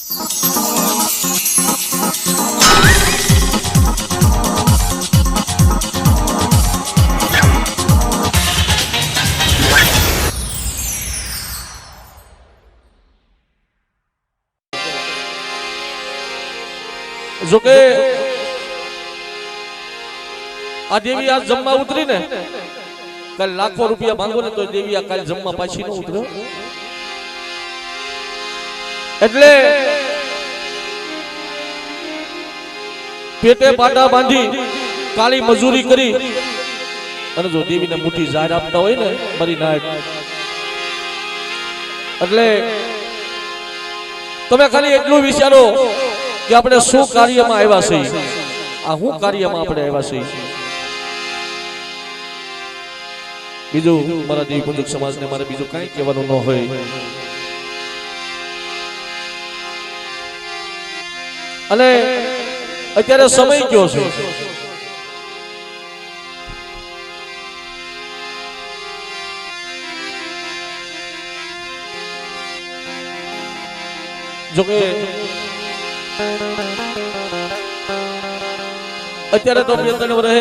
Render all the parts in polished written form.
જો કે આ દેવી આ જમવા ઉતરી ને કાલ લાખો રૂપિયા માંગો ને તો દેવી આ કાલ જમવા પાછી ન ઉતરે એટલે પેટે પાટા બાંધી કાળી મજૂરી કરી અને જો દેવીને મોટી જાહેર આપતા હોય ને મારી નાયક એટલે તમે ખાલી એટલું વિચારો કે આપણે શું કાર્યમાં આવ્યા છીએ આ શું કાર્યમાં આપણે આવ્યા છીએ બીજું મારા દેવી પૂજક સમાજને મારે બીજું કાંઈ કહેવાનું ન હોય અને અત્યારે સમય કયો છે જોકે અત્યારે તો બે ત્રણ રહે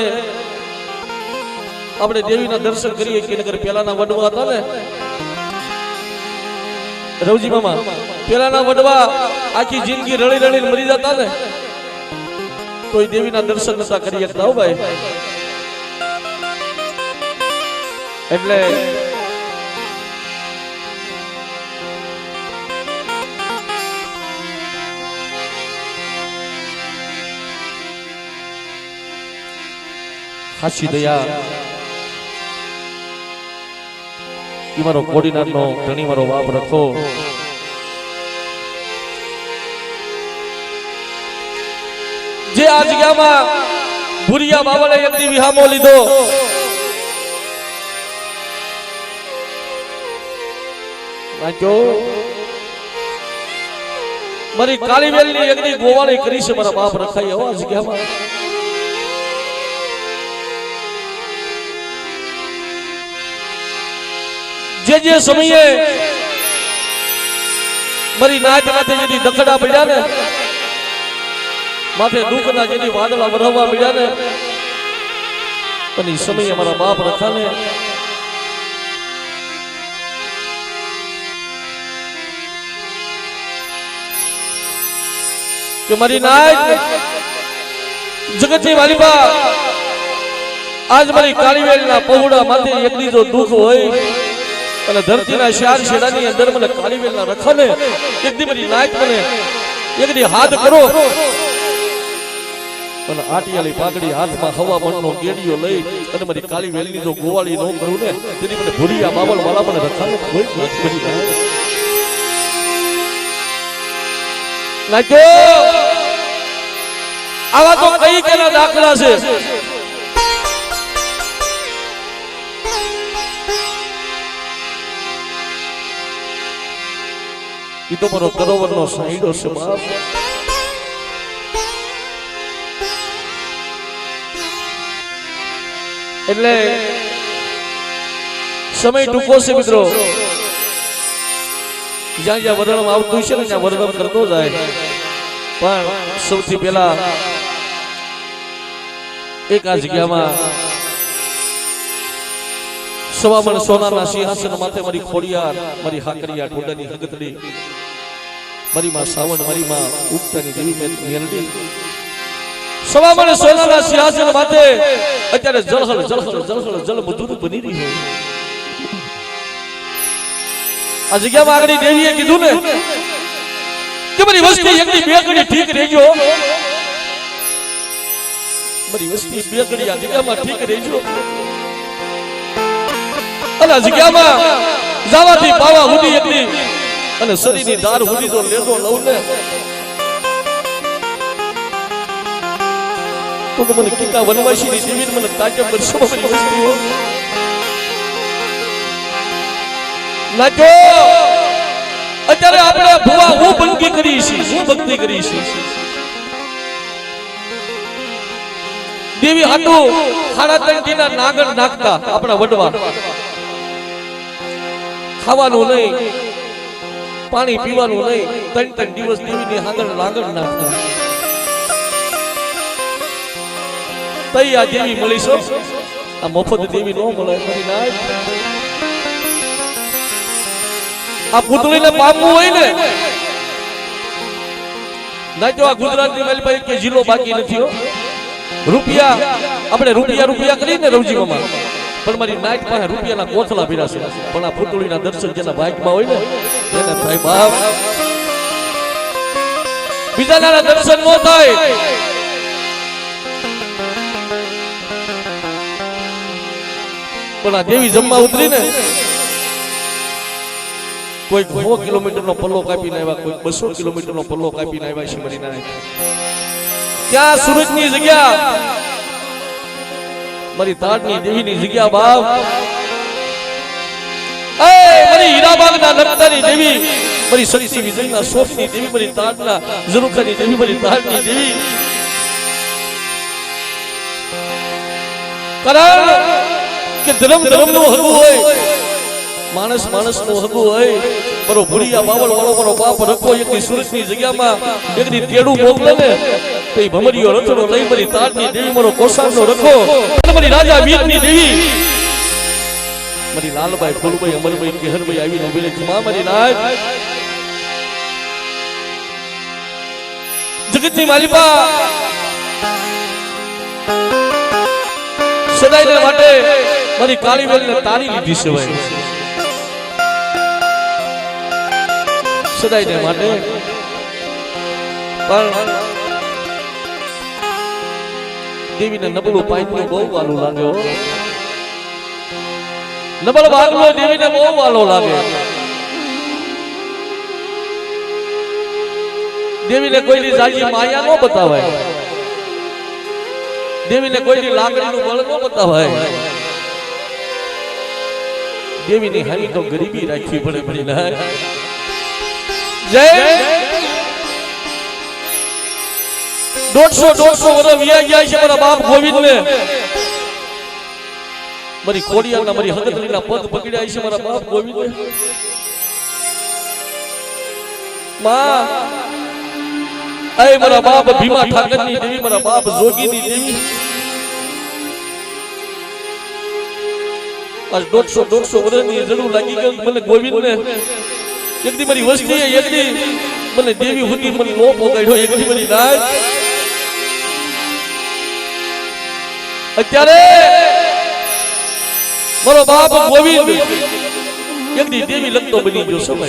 આપણે દેવીના દર્શન કરીએ કે નગર પેલાના વડવા હતા ને રવજી મામા પેલાના વડવા આખી જિંદગી રળી રળીને મરી જતા ને તો એ દેવીના દર્શન નતા કરી શકતા હો ભાઈ એટલે હાસી દયા ઈ મારો કોડીનાર નો ધણી મારો બાપ રખો જે આ જગ્યામાં ભુરિયા બાવળે એકદી વિહામો લીધો મારી કાળીવેલ ની એકદી ગોવાળી કરી છે મારા બાપ રખાઈ આવો આ જગ્યામાં જે સમયે મારી નાચ માથે જેથી દખડા પડ્યા ને માથે દુઃખના જેથી વાદળા વરહવા પડ્યા ને અને સમયે મારા બાપ રખાને કે મારી નાચ જગતની વાલીબા આજ મારી કાળીવેલના પહોળા માથે એકલી જો દુઃખ હોય અને ધરતીના શાર શેડાની અંદર મને કાળીવેલના રખાને એકદી મારી નાચ મને એકદી હાથ કરો અને આટિયાલી પાઘડી હાથમાં હવા મણનો ગેડીઓ લઈ અને મારી કાળીવેલની જો ગોવાળી નો કરું ને તેની મને ભુરિયા બાવળ વાળા મને રખાને કોઈ નથી કરી નાખો આવા તો કઈ કેના દાખલા છે ઈ તો મારો કરોવર નો સાઈડો છે બાપ એટલે સમય ટૂંકો છે મિત્રો જ્યાં જ્યાં વર્ણન આવતું છે ને ત્યાં વર્ણન કરતો જાય પણ સૌથી પહેલા એક આ જગ્યામાં સવામણ સોનાના સિંહાસન માથે મારી ખોડિયાર મારી હાકરિયા ઠોડાની હગતડી મારી માં સાવણ મારી માં ઉગતાની દેવી મેલડી સવામણ સોનાના સિંહાસન માથે અત્યારે જળ મધુર બની રહી હોય આ જગ્યામાં આગળ દેવીએ કીધું ને કે મારી વસ્તી એકની બે ઘડી ઠીક રહેજો મારી વસ્તી બે ઘડી આ જગ્યામાં ઠીક રહેજો અને જગ્યામાં જવાથી પાવા હુડી એકલી અને શરીરની ધાર હુડી તો લેતો લઉં ને તો મને કીકા વનવાસીની દેવી મને તાજબ કરશો મારી વસ્તીઓ નાખો અત્યારે આપણે ભુવા હું બંદગી કરી છે હું ભક્તિ કરી છે દેવી હાટુ ખાડા તંટીના નાગર નાખતા આપણા વડવા ખાવાનું નહીં પાણી પીવાનું નહીં, 3 દિવસ દેવીની હાંગળ લાગણ નાખતા. તઈ આ દેવી મળી છો, આ મફત દેવી નો મળે. આ પૂતળીને પામવું હોય ને, ના તો આ ગુજરાતની મારી પાસે કે જિલ્લો બાકી નથી હો. રૂપિયા આપણે રૂપિયા કરીને રવજીમાં, પણ મારી નાઈટ પાસે રૂપિયાના કોથળા ભીરા છે. પણ આ પૂતળીના દર્શન જેના ભાગમાં હોય ને એને ભાઈ બાપ બીજાના દર્શન ન થાય. પણ આ દેવી જમવા ઉતરી ને, કોઈ 100 કિલોમીટરનો પલ્લો કાપીને આવ્યા, કોઈ 200 કિલોમીટરનો પલ્લો કાપીને આવ્યા છે મારી નાઈટ. ત્યાં સુરતની જગ્યા, મારી તાડની દેવીની જગ્યા બાપ, એ મારી હીરાબાગના નર્તની દેવી, મારી શક્તિ વિજયના શોખની દેવી, મારી તાડના ઝરૂખાની દેવી, મારી તાડની દેવી. કારણ કે ધર્મ નું હગું હોય, માણસ નું હગું હોય. મારો ભુરિયા બાવળ વાળો મારો બાપ રખો એકની સુરતની જગ્યામાં એકની તેડું મોકલે ને, તો એ ભમરીયો રથડો લઈ મારી તાડની દેવી, મારો કોસાણનો રખો, મારી રાજા વીરની દેવી, મારી લાલભાઈ ફૂલભાઈ અમરભાઈ કેહરભાઈ આવીને ઉભી ખમા મારી નાય જગતની માલિકા સદાયને માટે મારી કાળીવેલને તારી લીધી છે ભાઈ. સદાયને માટે પણ દેવીને નબળું પાઇપનું બહુ વાલું લાગે હો. નબળ ભાગલો દેવીને બહુ વાલો લાગે. દેવીને કોઈની જાજી માયા ન બતાવાય, દેવીને કોઈની લાગણીનું બળ ન બતાવાય. દેવીની હારી તો ગરીબી રાખવી પડે પડી ના. જય 150 વર્ષ વ્યા ગયા છે મારા બાપ ગોવિંદને. મારી ખોડિયાના મારી હગતલીના પગ પકડ્યા છે મારા બાપ ગોવિંદને. માં એ મારા બાપ ભીમા ઠાકરની દેવી, મારા બાપ જોગીની દેવી. આજ 150 વર્ષની જરૂર લાગી ગઈ મને ગોવિંદને. એકદી મારી વસ્તી, એકદી મને દેવી હુતી મને નો પોગાડ્યો, એકદી મારી રાત. અત્યારે મારો બાપ ગોવિંદ એકદી દેવી લગતો બની ગયો સમય.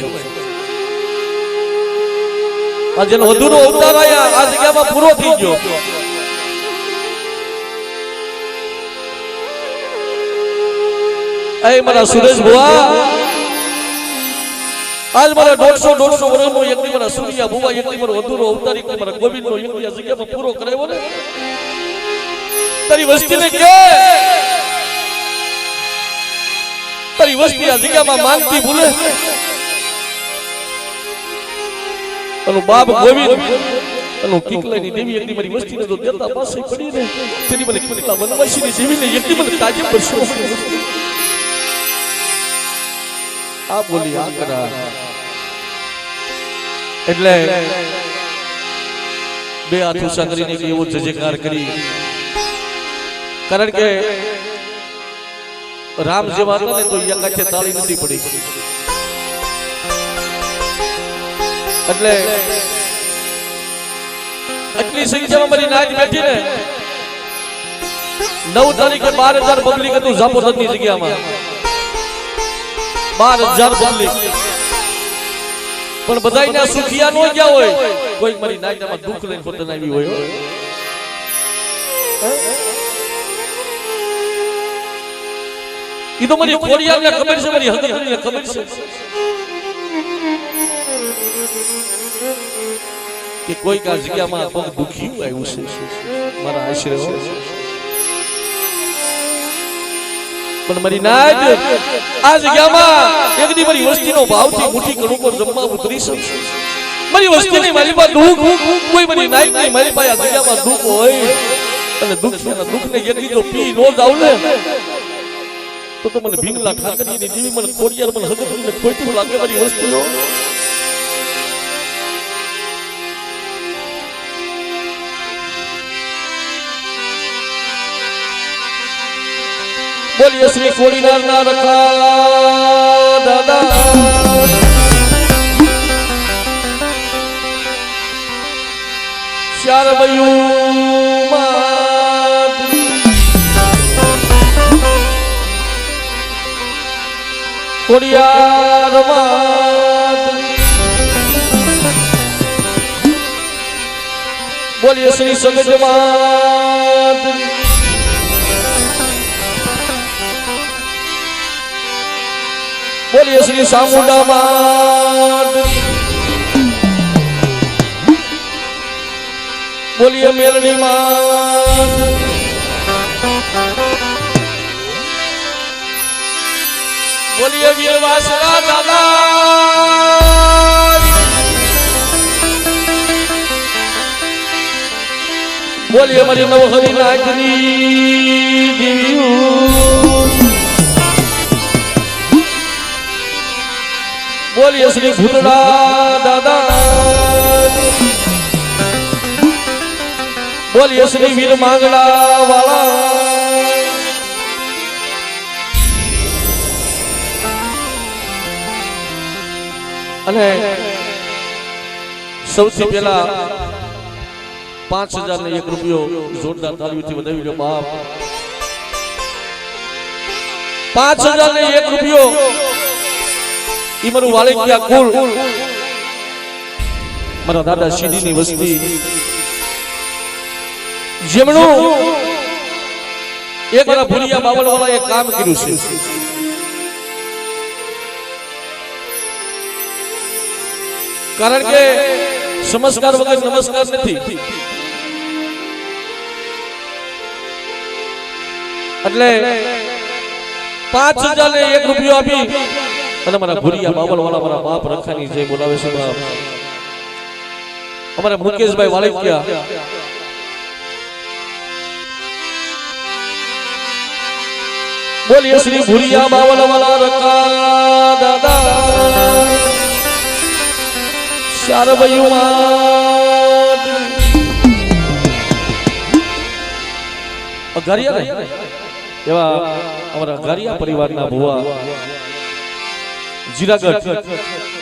આ જેનો વધુનો અવતાર આયા આ જગ્યામાં પૂરો થઈ ગયો. એ મારા સુરેશ ભુવા, આજ મારા 150 વર્ષનો એકદી મારા સૂર્યા ભુવા, એકદી મારો વધુનો અવતારી મારા ગોવિંદનો એકદી આ જગ્યામાં પૂરો કરાવ્યો ને. તારી વસ્તીને કે તારી વસ્તી આ જગ્યામાં માનતી ભૂલે. અનુ બાપ ગોવિંદ અનુ કિકલાની દેવી એકદી મારી વસ્તીને તો દેતા પાસે પડી ને, તેની મને કિકલા વનવાસીની દેવીને એકદી મને તાજે પરસો. આ બોલી આ કરા એટલે બે હાથ ઊંચા કરીને એવો જયકાર કરી. કારણ કે રામ જેવા હતા ને તો અહીંયા કાંઠે તાળી નથી પડી. એટલે આટલી સંખ્યામાં મારી નાચ બેઠી ને 9 તારીખે 12,000 પબ્લિક હતું જાપોદરની જગ્યામાં. 12,000 પબ્લિક. પણ બધાયના સુખિયા નો ગયા હોય, કોઈ મારી નાચમાં દુઃખ લઈને પોતાને આવી હોય. ઈ તો મારી ખોડિયાને ખબર છે, મારી હકીકતને ખબર છે કે કોઈ કા જગ્યામાં પગ દુખી આવ્યું છે મારા આશરે. પણ મારી નાચ આ જગ્યામાં એકદી મારી વસ્તીનો ભાવથી મુઠ્ઠી કણ ઉપર જમવા ઉતરી છે. મારી વસ્તીની મારી પાસે દુઃખ, કોઈ મારી નાચની મારી પાસે આ જગ્યામાં દુઃખ હોય અને દુઃખને એકદી જો પી નો જાવ ને તો મને ભીંગલા ઠાકરીની દેવી, મને ખોડિયાર, મને હગતને ખોટું લાગે મારી વસ્તીનો. બોલીએ શ્રી કોડીનાર ના રખા દાદા ચાર બયું કોડિયાર બોલીએ શ્રી સગજ માત બોલીએ શ્રી સામુંડા માત બોલીએ મેલડી માત બોલીએ વીરવાસરા દાદા બોલીએ મારી નવહરી નાગરી દેવીઓ બોલીએ શ્રી ભૂતડા દાદા બોલીએ શ્રી વીર માંગલા વાળા અને સૌથી પહેલા 5001 રૂપિયો જોરદાર તાળીઓથી વધાવી લો બાપ 5001 રૂપિયો ઈ મારું વાળિયા કુલ મારા દાદા સીડીની વસ્તી જેમણું એક મારા ભુલિયા બાવળ વાળા એક કામ કર્યું છે કારણ કે નમસ્કાર વગર નમસ્કાર નથી એટલે 5001 રૂપિયો આપી અને મારા ભુલિયા બાવળ વાળા મારા બાપ રખાની જય બોલાવે છે બાપ અમારા મુકેશભાઈ વાળિયા બોલીએ શ્રી ભુલિયા બાવળ વાળા રખા દાદા ચાર બયુમાત અઘારિયા એવા અમારા અઘારિયા પરિવારના ભુવા જીરાગઢ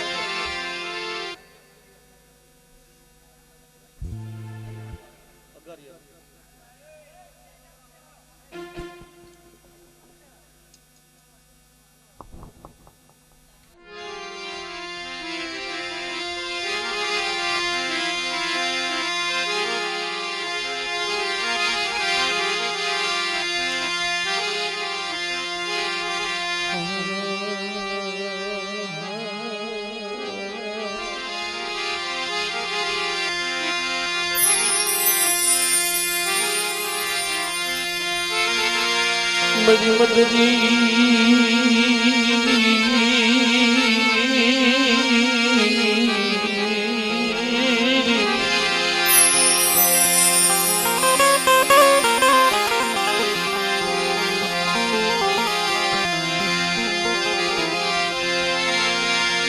मेरी मददी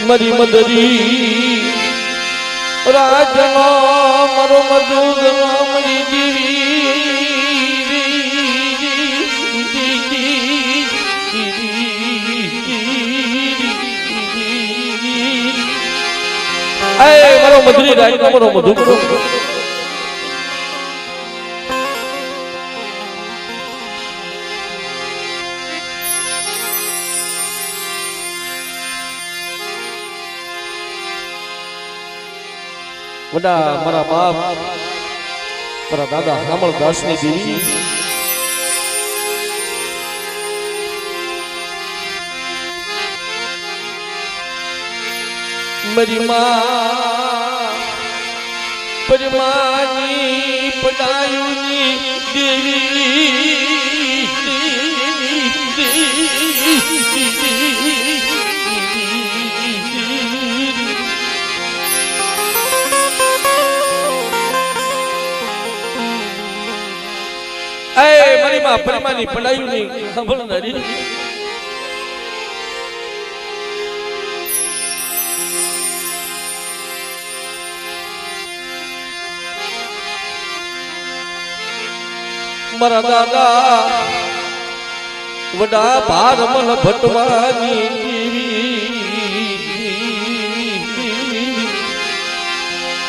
मरी मदरी राजनो मरो मधुग मरी जीवी મારો મધુરી રાય મારો મધુ વડા મારા બાપ મારા દાદા હામળ દાસ ની દેવી मरी मां परमानी पदायुनी देवी मरी मां परमानी पदायुनी संभळनारी મારા દાદા વડા ભારમલ ભટવાની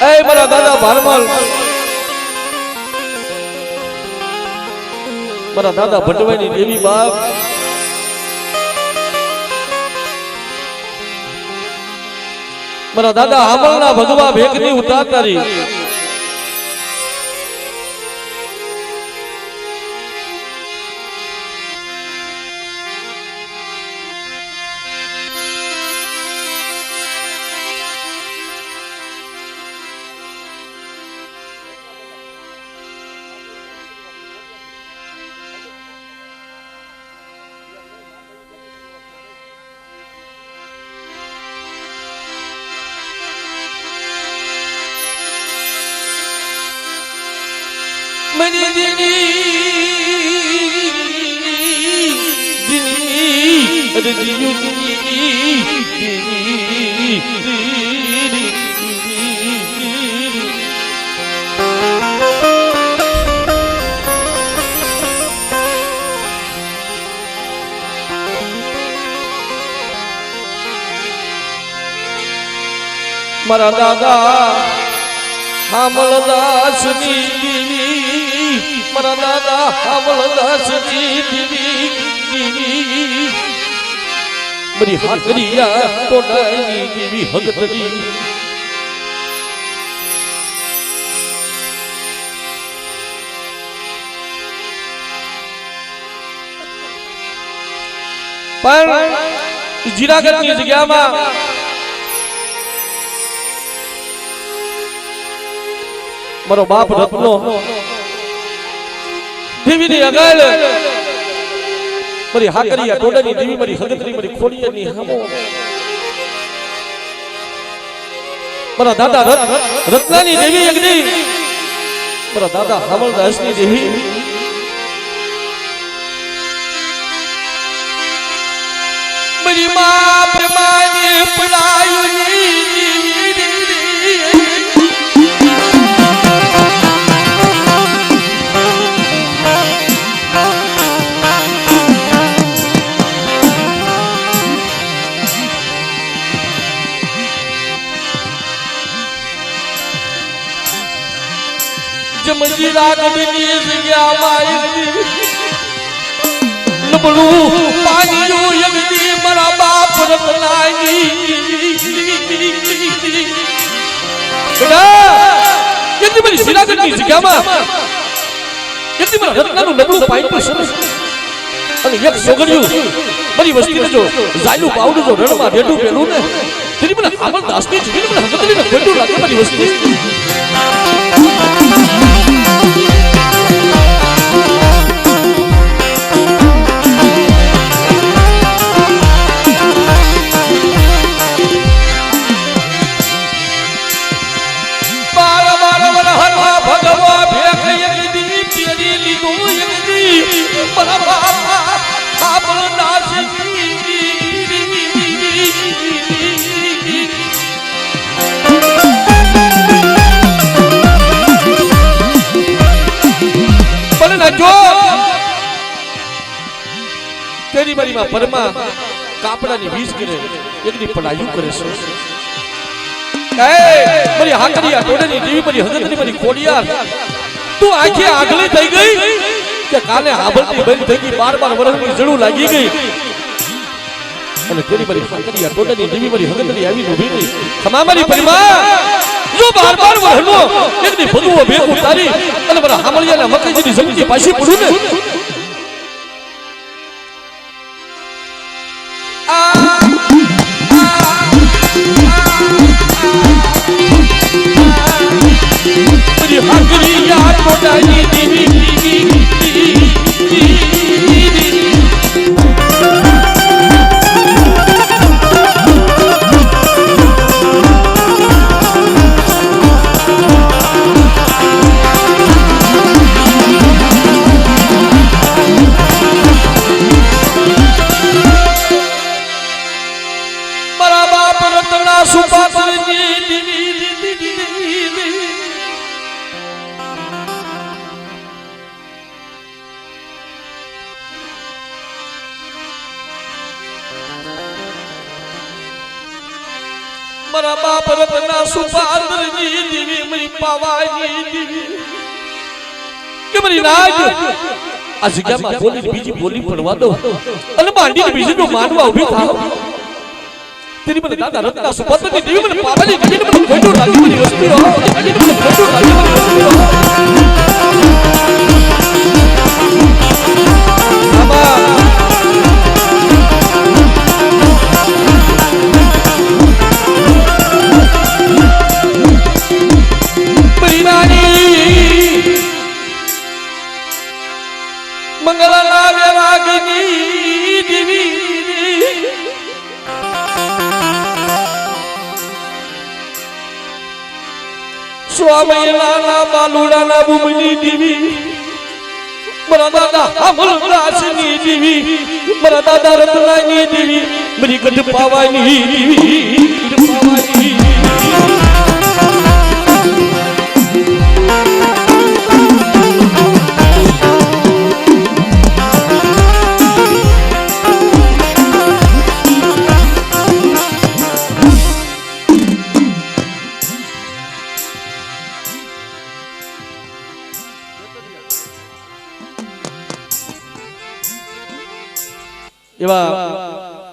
એ મારા દાદા ભારમલ મારા દાદા ભટવાની દેવી બાપ મારા દાદા આમલના ભગવા ભેગની ઉતારતારી मनी दिनी अरे दियू मारा दादा हामलदास मारा दादा हामलदास मेरी हाकरिया टोडानी देवी हगतरी पर જીરાગઢની જગ્યામાં મારો બાપ રત્નો દેવીની અગાળ મારી હાકરિયા ટોડાની દેવી મારી હગતરી મારી ખોડિયાની હામો મારા દાદા રત્નાની દેવી અગ્નિ મારા દાદા હામલદાસની દેવી મારી માં પ્રમાણે પડાયુની જીરાગઢની જગ્યામાં લબડું પાણીયું યગદી મારા બાપ રત્નાની યગદી મારી જીરાગઢની જગ્યામાં યગદી મારા રત્નાનું લબડું પાણીયું સરસ અને એક સોગડિયું મારી વસ્તીને જો જાયલું પાવડું જો રણમાં રેડું પેલું ને તેની મને હામલદાસની જીવીને મને હગતરીને પેડું લાગે મારી વસ્તી तेरी मारी मां परमा कापड़ानी वीज करे एकनी पढ़ाई करे छे ए मारी हाकरिया टोडेनी देवी मारी हगतनी मारी खोडियार तू आंखे आगली થઈ ગઈ કે કાને હાબલતી બંધ થઈ ગઈ 12 વર્ષની જડું લાગી ગઈ અને તેરી મારી હાકરિયા ટોડેની દેવી મારી હગતની આવી ઊભી રહી ખમા મારી પरमा જો 12 વર્ષનો એકની ભગવો ભેગું તારી અને મારા હામળિયાના મકઈજીની જમીનની પાછી પડું ને हाकरिया टोडानी देवी મારા બાપ રતના સુપાદરજી દેવી મારી પાવાની દેવી કે મારી નાજ આ જગ્યામાં બોલી બીજી બોલી પડવા દો અને માંડીને બીજીનો માનવા ઊભી થાવ તેરી મને દાદા રત્ના સુપાદરજી દેવી મને પાવાની દેવી મને ખોટું લાગી મારી વસ્તી હો મને ખોટું લાગી મારી વસ્તી હો સ્વામિનારાયણ બાલુડાના બુમની દેવી મારા દાદા અમલદાસની દેવી મારા દાદા રત્નાની દેવી મારી ગઢ પાવાની દેવી એવા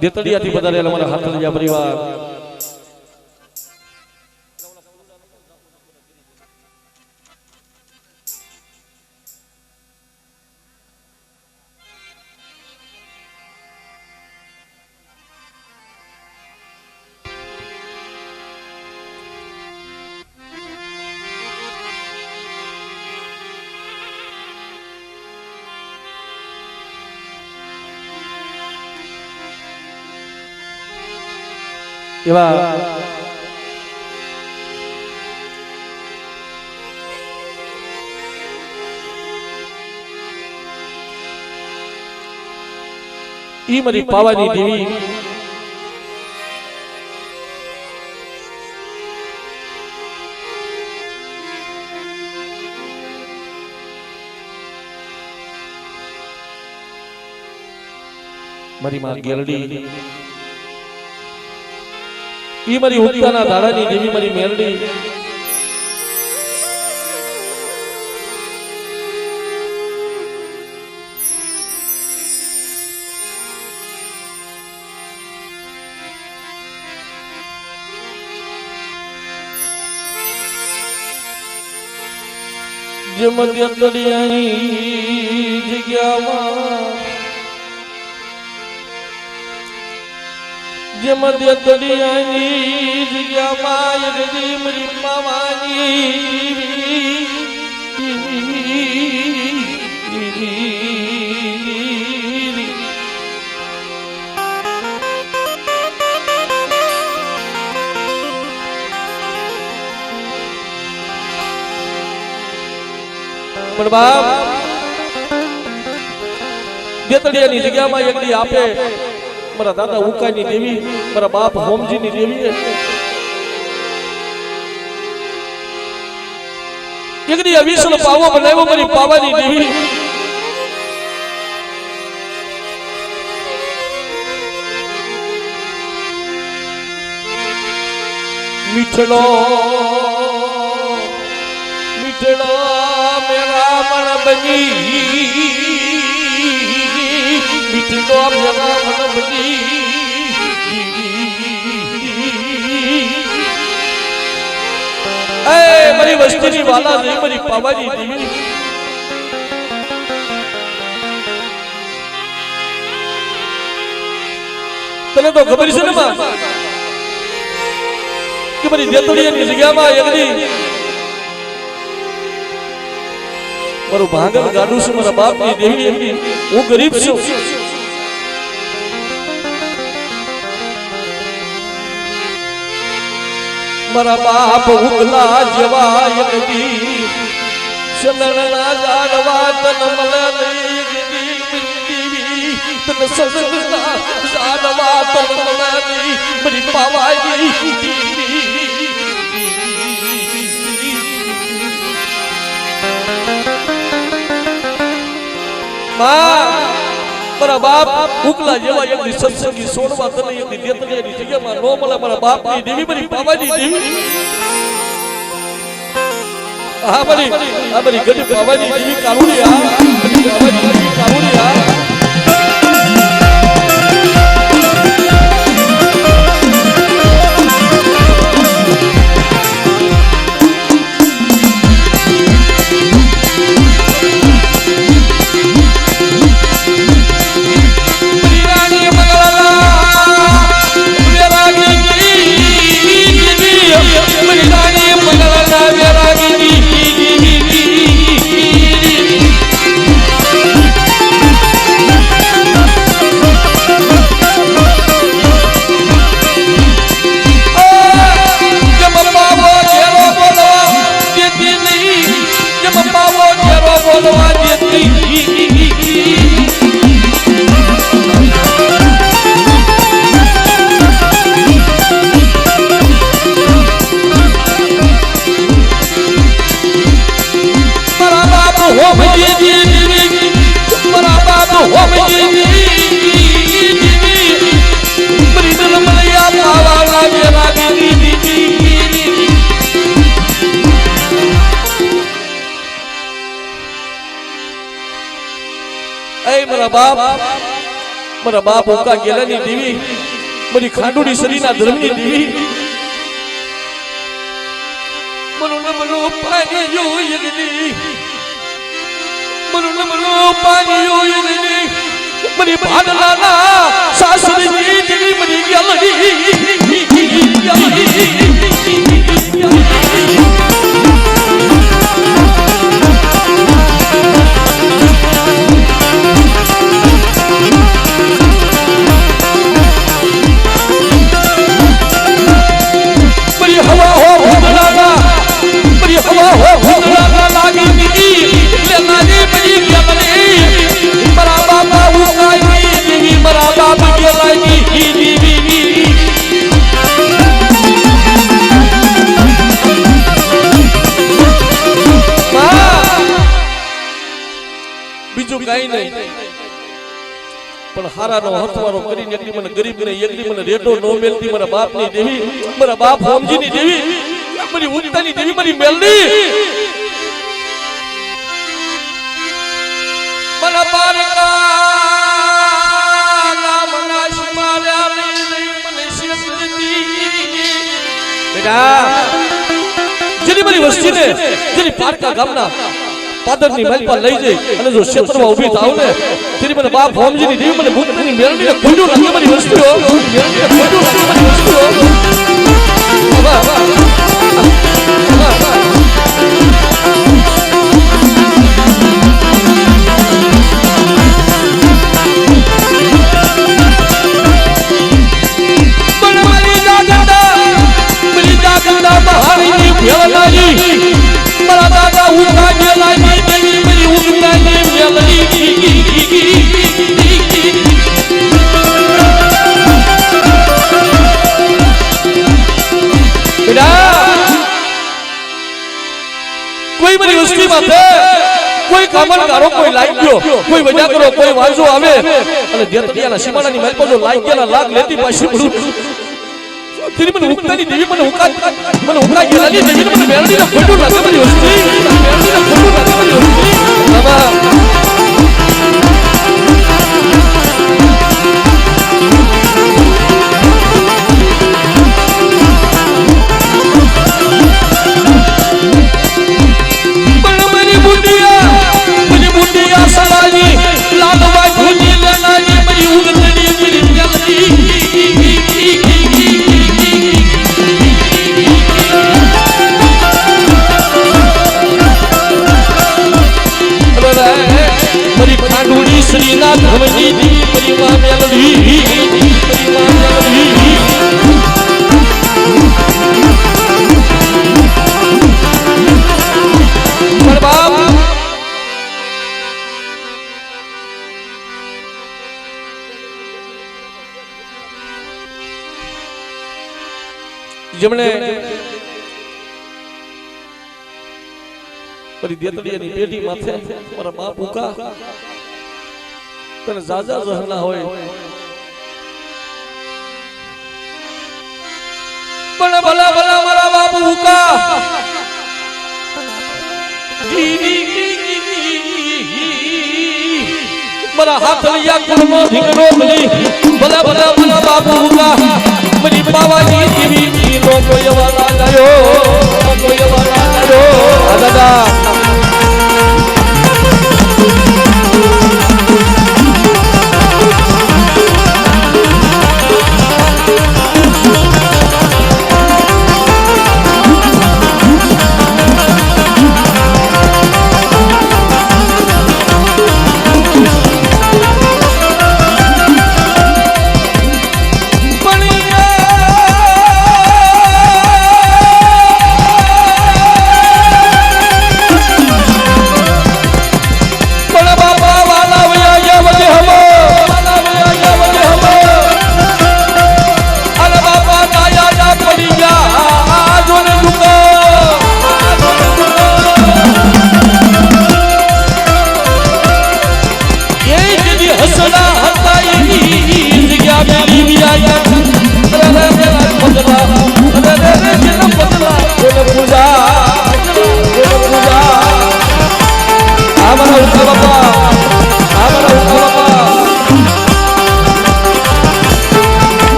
દેતડિયાથી વધારેલા મારા હાથલિયા પરિવાર એવા ઈ મારી પાવાની દેવી મારી માં ગેલડી ઈ મારી ઉત્તાના ધારાની દેવી મારી મેરડી જે મધ્ય દરિયાની જગ્યામાં જે મધ્ય દરિયાની જગ્યામાં યગદી મારી પાવાની પણ બાપ દેતડિયાની જગ્યામાં યગદી આપે મારા દાદા ઉકાની દેવી મારા બાપ હોમજીની દેવી એકદી અવિસલ પાવો બનાવ્યો મારી પાવાની દેવી મીઠડો મીઠડો મેરા મન બની મીઠડો મેરા મન બની એ મારી વસ્તીની વાલા નહીં મારી પાવાની દેવી તને તો ખબર છે ને માં કે મારી દેતડિયાની જગ્યામાં એકડી મારું ભાંગલ ગાડું છે મારા બાપની દેવી એકડી હું ગરીબ છું મારા બાપ ઉગલા જેવા એકડી ચંદનના ઝાડવા તન મળે નહીં દેવી તન સસના ઝાડવા તન મળે નહીં મારી પાવાની માં મારા બાપ ઉકલા જેવા એક દી સત્સંગી સોનવા તને એક દી દેતરિયાની જગ્યામાં નો મળે મારા બાપની દેવી મારી બાબાની દેવી આ બધી ગડી બાબાની દેવી કારુણી આ બાબાની દેવી કારુણી આ મારા બાપ ઓકા ગેલાની દેવી મારી ખાંડુડી શરીરના ધર્મની દેવી મનો પાણી યોયગની મનો પાણી યોયગની મારી ભાડલાના સાસરીની દેવી મારી ગેલની બીજું કઈ નહીં પણ હારાનો હથવારો કરીને એકલી મને ગરીબને એકલી મને રેટો નો મેલતી મારા બાપની દેવી મારા બાપ હોમજીની દેવી મારી ઉગતાની દેવી મારી મેલડી મને બારકા નામના શિમાલ્યા મને શિવજી બેટા જેની મારી વસ્તીને જેની પારકા ગામના પાદરની મહેલ પર લઈ જઈ અને જો ક્ષેત્રમાં ઊભી થાવ ને તેની મને બાપ હોમજીની દેવી મને ભૂતની મેળવીને ખોડ્યું લાગે મારી વસ્તુઓ મેળવીને ખોડ્યું લાગે મારી વસ્તુઓ વાહ વાહ કોઈ કામલકારો કોઈ લાગી ગયો કોઈ વજા કરો કોઈ વાંસો આવે અને દેતરિયાના સીમાડાની મહેલ પર જો લાગી ગયાના લાગ લેતી પાછી બધું તેની મને ઉકતાની દેવી મને ઉકા ગયેલાની દેવી મને મેળવીને ખોટું લાગે મારી વસ્તી મેળવીને ખોટું લાગે મારી વસ્તી બાબા શ્રીનાથ ભવજી પરિવાર મેલડી પરિવાર મેલડી પરબાપ જેમણે પરી દેતડીયાની પેઢી માથે મારા બાપ ઉકા તને જાજા જહના હોય પણ ભલા ભલા મારા બાપુ હુકા મારા હાથ लिया કુળનો ઢીકડો ભલી ભલા ભલા મારા બાપુ હુકા મારી બાવાની દીવી નો કોઈ વાલા ગયો દાદા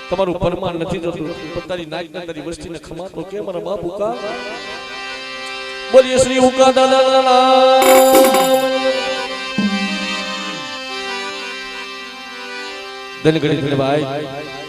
તમારું પરમાન નથી થતું પોતાની નાક તારી વસ્તીને ખમાતો કે મારા બાપ ઉકા બોલીએ શ્રી ઉકા દાદા ધનગડી ધનભાઈ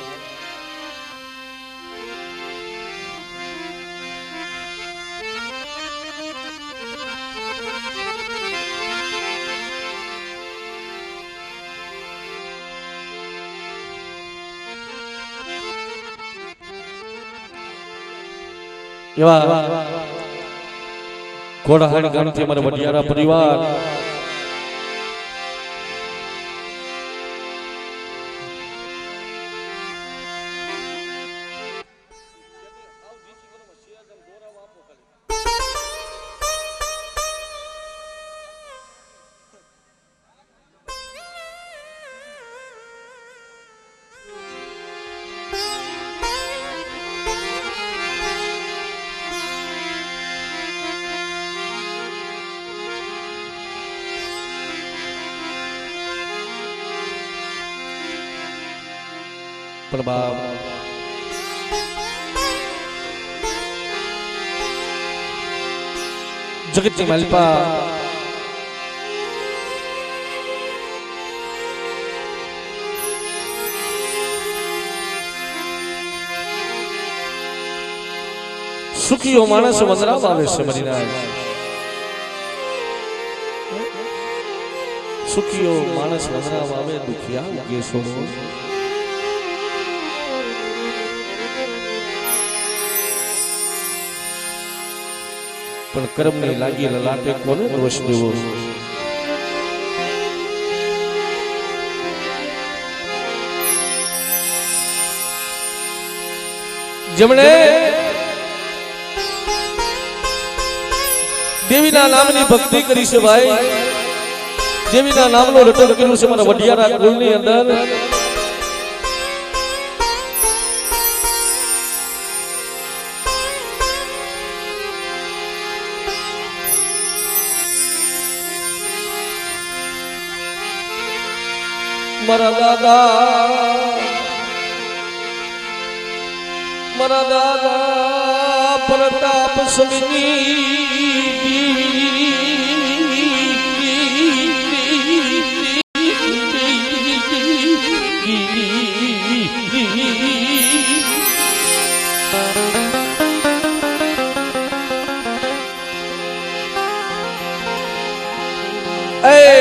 એવા ઘોડાહાણ ગામથી અમારા વડિયારા પરિવાર પ્રભાવ જગતની માલિપા સુખીઓ માણસ વજરામ આવે છે મરીનાય સુખીઓ માણસ વજરામ આવે દુખિયા ઉગે સોનો પણ કર્મની લાગી લલાટે કોને દોષ દેવો જેમણે દેવીના નામની ભક્તિ કરી છે ભાઈ દેવીના નામનો રટણ કર્યું છે મારા વડિયારા કુળની અંદર મારા દાદા પ્રતાપ સ્વામી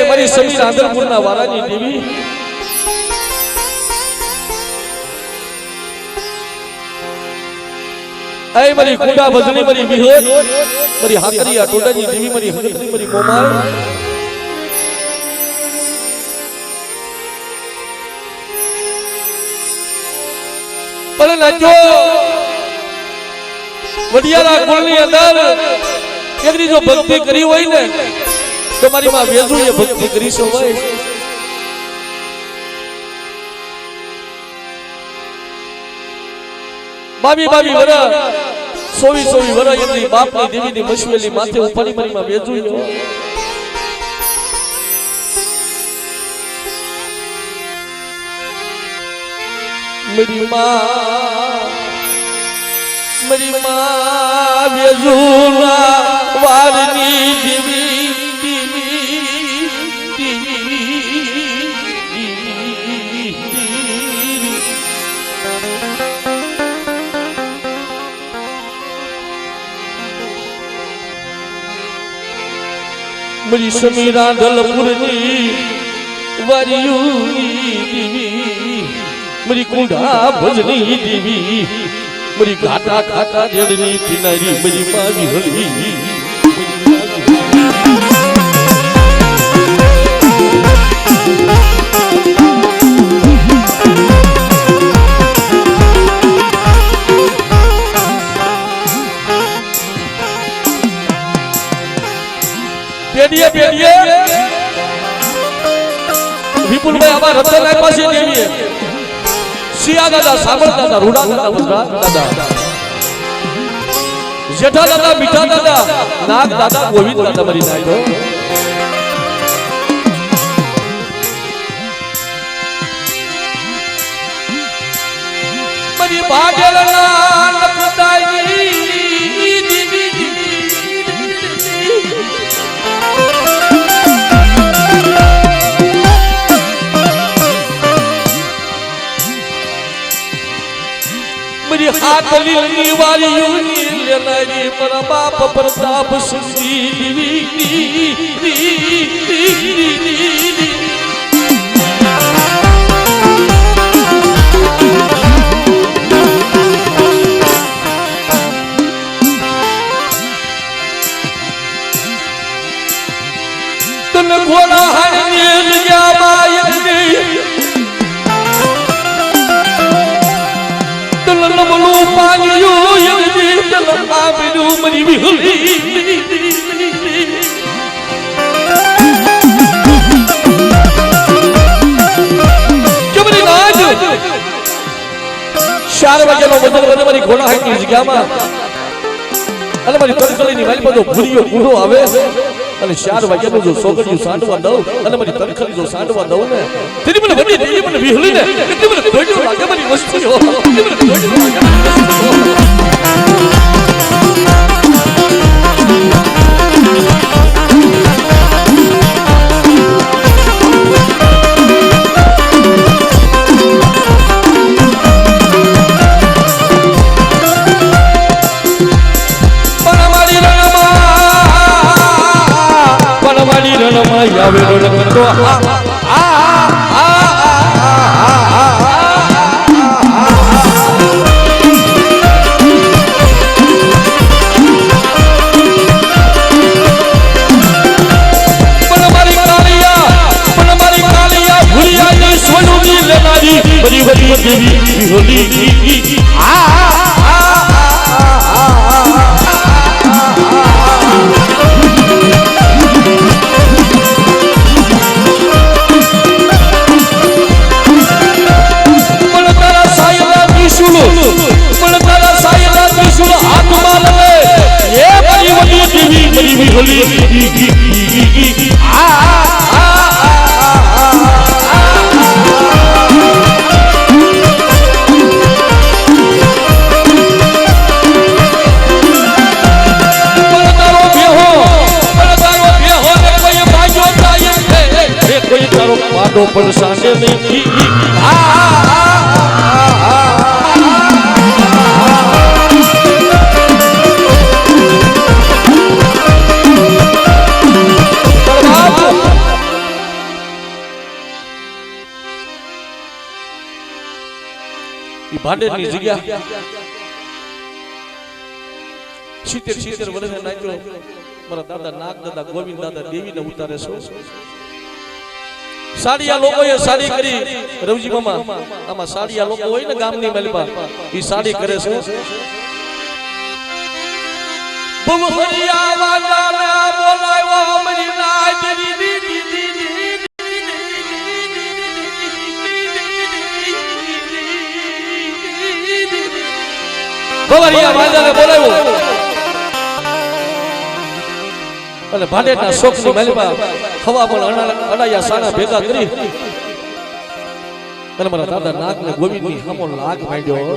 મારી સમીર આદરપુરના વારાની દેવી ऐ मरी कुंडा भजनी मरी बिहोर मरी हाकरिया टोडानी देवी मरी हंगतरी मरी मोमाल पर नजो વડિયારા કુળની અંદર એકની જો ભક્તિ કરી હોય ને તો મારી માં વેજુએ ભક્તિ કરી છે હોય બાબી વરા 24 વરા એની બાપની દેવીની મશવેલી માથે ઉપાડી મારી માં વેજુએ मेरी माँ वेजुना वारनी देवी मेरी समीरा दलपुरनी वारियूनी देवी मेरी कुंडा भजनी देवी मेरी घाटा घाटा जड़नी किनारी मेरी माँ विहली पेड़िए पेड़िए विपुल भाई हमारा रतन है पास देवी है सिया दादा सागर दादा रूडा दादा वज्रा दादा जेठा दादा मीठा दादा नाग दादा गोविंद दादा मरी नायको मरी भागेलना नपदाई मेरी हाथ लीली वाली यूनी लेनारी मेरा बाप प्रताप सिंधी तुम घोड़ा हरने लगा मायने नमलो पानियो यंदी तल आबिदु मरी बिहली जबरी नाज 4 વાગ્યાનો બદલ મારી ઘોડા હાકી જગ્યામાં અને મારી તરખલીની વાલી બધો ભૂરીયો પૂરો આવે અને 4 વાગ્યાનો જો સોગડિયું સાંડવા દઉં અને મારી તરખલી જો સાંડવા દઉં ને તેની મને વડી દેવી મને વિહલી ને કેટલી મને ખોજો લાગે મારી વસ્તીઓ કેટલી મને ખોજો લાગે આવે રણકતો बड़ी बड़ी देवी होली પણ સાંજે નહીં ભાડેની જગ્યા 70 વર્ષે નાખ્યો મારા દાદા નાગ દાદા ગોવિંદ દાદા દેવીને ઉતારે છે સાડિયા લોકોએ સાડી કરી રવજી મામા આમાં સાડિયા લોકો હોય ને ગામની મલબા ઈ સાડી કરે છે ભવહરિયા વાજાને બોલાવ્યો મારી નાચ ભવહરિયા વાજાને બોલાવ્યો અને ભાડેના શોખની મહેલમાં હવા પણ અડાયા સાના ભેગા કરી અને મારા દાદા નાગને ગોવિંદની સામો લાગ માંડ્યો.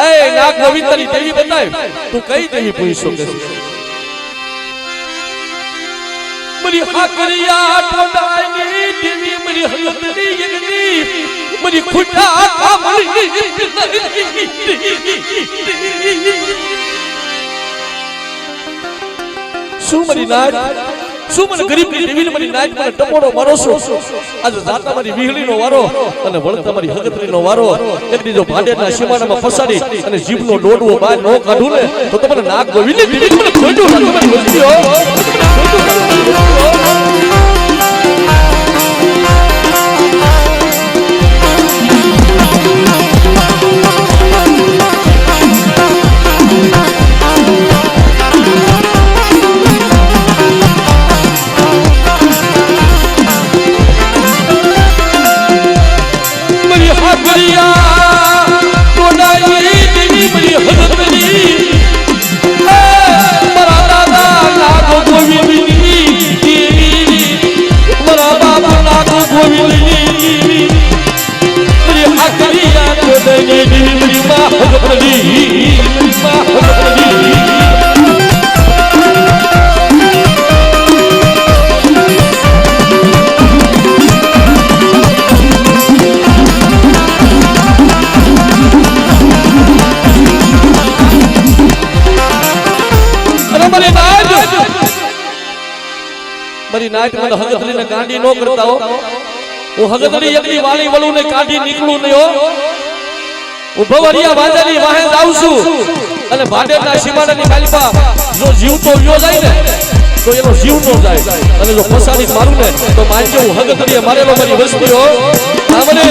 એ નાગ ગોવિંદ તારી દેવી બતાવ, તું કઈ દેવી પૂછી શકે છે? મારી હાકરિયા ઠોડાની દેવી, મારી હલદની યજ્ઞી, મારી ખુટા કામળી. શું મારી નાચ, શું મને ગરીબની દેવીને મારી નાચ મને ટપોડો મારો છો? આજે જાતા મારી વીહળીનો વારો અને વળતા મારી હગતરીનો વારો. એકની જો ભાડેના સીમાડામાં ફસાડી અને જીભનો દોડવો બહાર ન કાઢું ને તો તમને નાગ ગોવિંદની દેવી મને ખોટું લાગે. મારી વસ્તીઓ મારી નાટ મને હગતરીને ગાંડી નો કરતા હો. હું હગતરી એકની વાળી વળું ને કાઢી નીકળું નહીં હો. હું ભવહરિયા વાજાની વાહે જાઉં છું અને ભાડેના સીમાડાની માલિપા જો જીવ તો વ્યો જાય ને તો એનો જીવ નો જાય અને જો ફસાડી મારું ને તો માનજો હું હગતરીએ મારેલો મારી વસ્તીઓ. આમને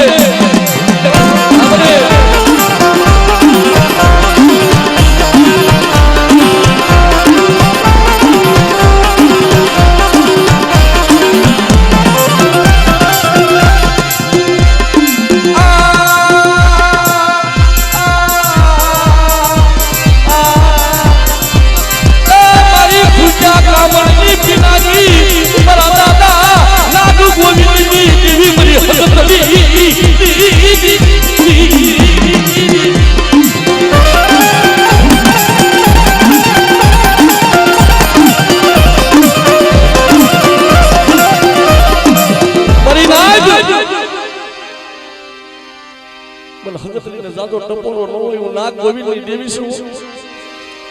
ગોવિંદની દેવી છું,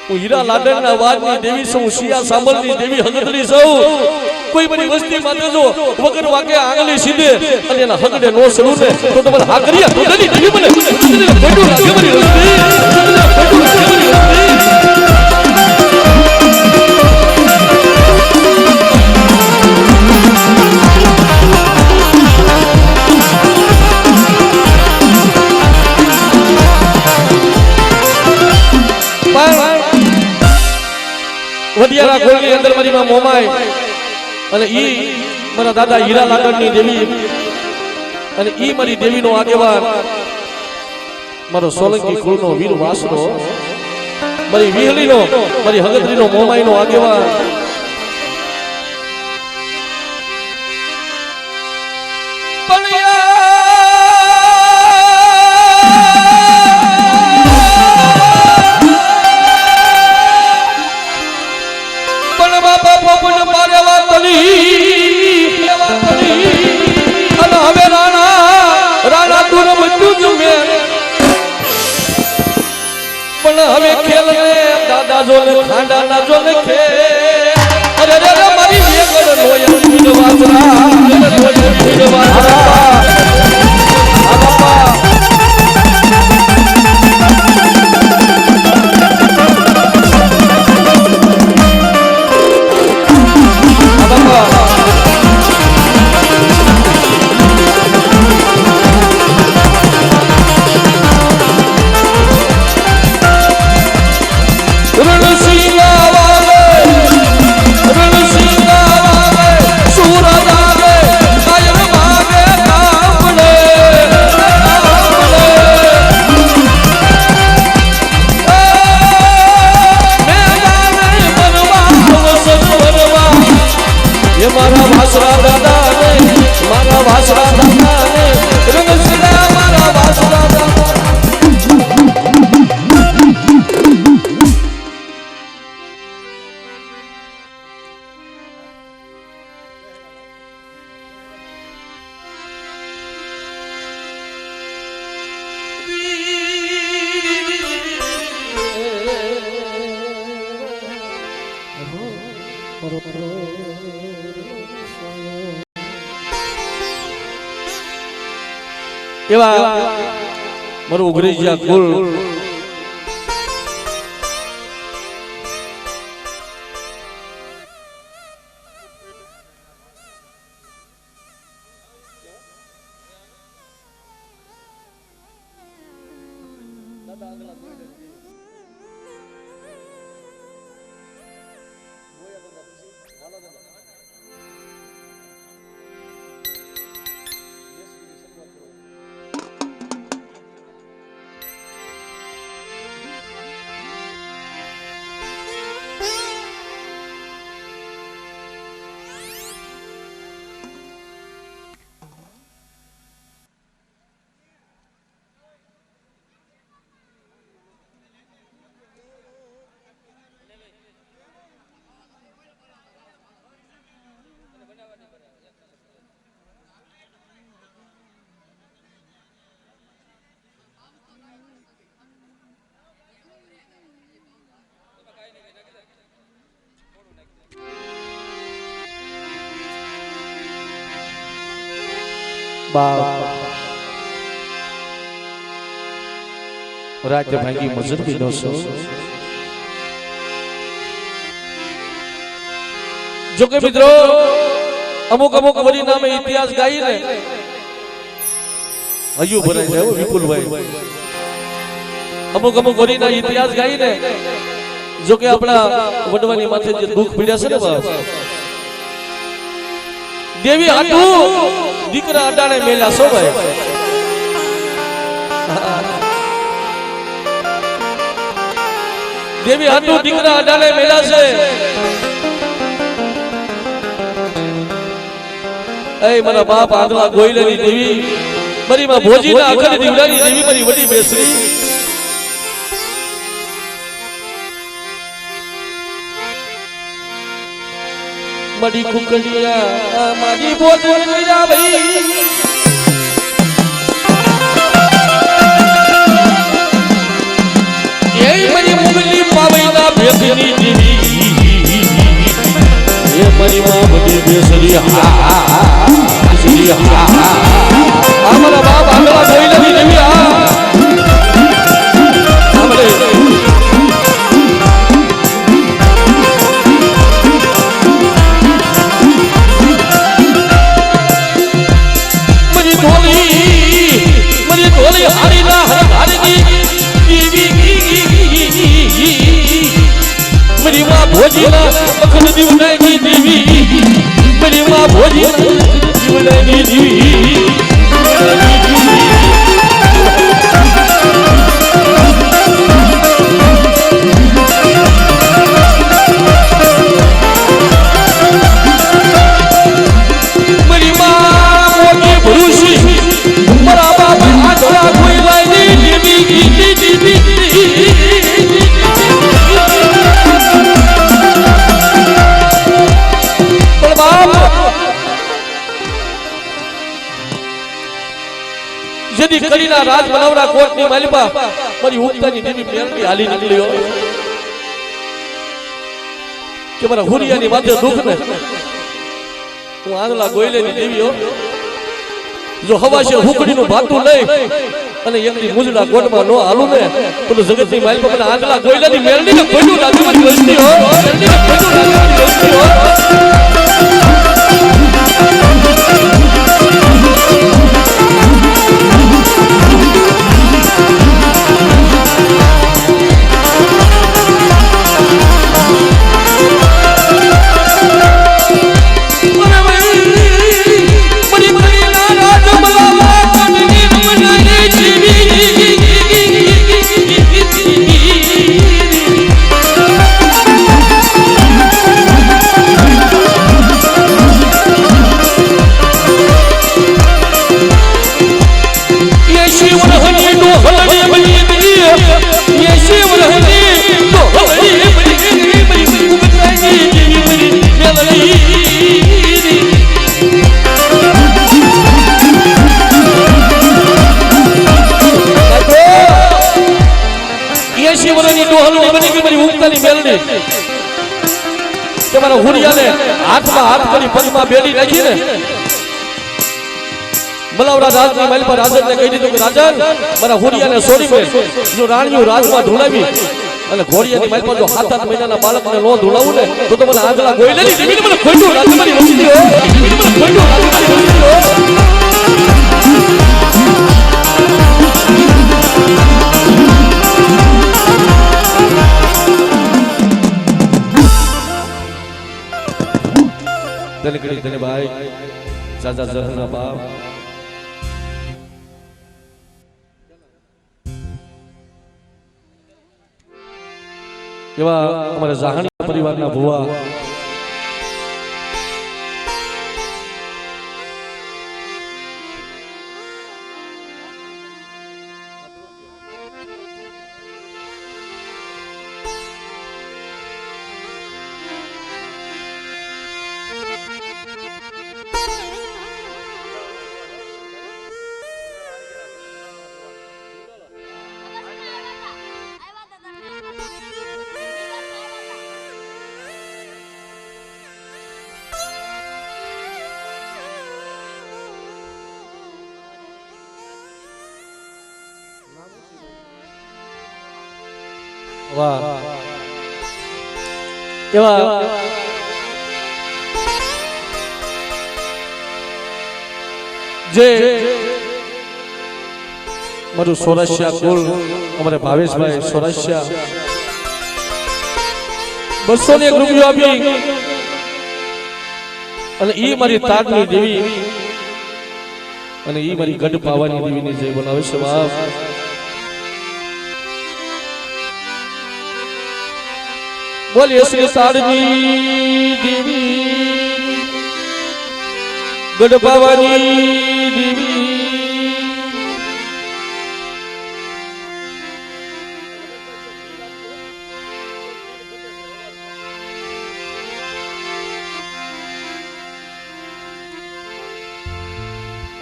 હું હીરા લાડણના વાજની દેવી છું, શિયા સાંભળની દેવી હગતરી છું. કોઈ બધી વસ્તી માટે જો વગર વાગે આંગળી સીધે અને એના હગડે નો સરું ને તો તમારે હાકરિયા ઠોડાની દેવી મને ખોટું લાગે. મારી વસ્તી ખોટું લાગે. મારી વસ્તી વડિયારા ગોળની અંદર મારી માં મોમાય અને ઈ મારા દાદા હીરા લાડણની દેવી અને ઈ મારી દેવીનો આગેવાન મારો સોલંકી કુળનો વીર વાસનો, મારી વીહળીનો મારી હગતરીનો મોમાઈનો આગેવાન હવે ખેલ ને દાદા જો ને ખાંડા ના જો ને ખે અરે રે મારી વેગડ લોય પીડવાસરા લોય પીડવાસરા આ બાપા रणसिंह એવા મારું ઉઘરી જ્યાં કુલ રાજ્ય ભાંગી મજૂરી નો જો કે મિત્રો અમુક અમુક વરી નામે ઇતિહાસ ગાઈ ને હજુ ભરાઈ જાય વિપુલભાઈ અમુક અમુક વરી ના ઇતિહાસ ગાઈ ને જો કે આપણા વડવાની માથે જે દુઃખ પીડ્યા છે ને બાપ દેવી હાટુ દીકરા અડાણે મેલા સો ભાઈ દેવી હાટુ દીકરા અડાણે મેલા છે એ મારા બાપ આંધળા ગોઈલેની દેવી મારી માં ભોજીના અખર દીવડાની દેવી મારી વડી બેસરી મડી કુકડિયા મારી બોલ મેરા ભાઈ એ મારી મુગલી પાવઈના ભેગની દીવી એ મારી માં બધી બેસરી અમારા બાપ આંગળા ગોઈલેની દેવી ભોજીના અખંડ દીવડાની દેવી મારી માં ભોજીના દીવડાની દેવી મારી માં મોટી ભરૂસી મારા બાપ આંધળા ગોઈલાની દેવી જેદી કડીના રાજ બનાવરા કોટની માલિપા મારી ઉગતાની દેવી મેલડી હાલી નીકળ્યો કે મારા હુરિયાની માથે દુઃખ ને હું આંધળા ગોઈલેની દેવી હો જો હવાશે હુકડીનું ભાતું લઈ અને એકની મુજડા કોટમાં નો હાલું ને તો જગતની માલિપા મને આંધળા ગોઈલાની મેલડીને કોઈનું રાજ્યમાં વસતી હો મેલડીને કોઈનું રાજ્યમાં વસતી હો કે મારા હુરિયાને હાથમાં હાથ કરી પગમાં બેડી નાખીને મલાવરા રાજની મહેલ પર રાજનને કહી દીધું કે રાજન મારા હુરિયાને છોડી મેલ જો રાણીઓ રાજમાં ધૂળાવી અને ઘોડિયાની મહેલ પર જો 7-8 મહિનાના બાળકને નો ધૂળાવું ને તો મને આગલા ગોઈ લેલી જમીન મને ખોટું રાજમારી વસી ગયો જમીન મને ખોટું રાજમારી વસી ગયો ધનકડી ધને ભાઈ ચાચા જહરના બાપ એવા અમારા જાહણી પરિવારના ભુવા વાહ એવા જે મારું સોરસ્યા કુળ અમારે ભાવેશભાઈ સોરસ્યા 201 રૂપિયો આપી અને ઈ મારી તાડની દેવી અને ઈ મારી ગઢ પાવાની દેવીની જય બોલાવે છે બાપ બોલીએ શ્રી તાડની દેવી ગઢ પાવાની દેવી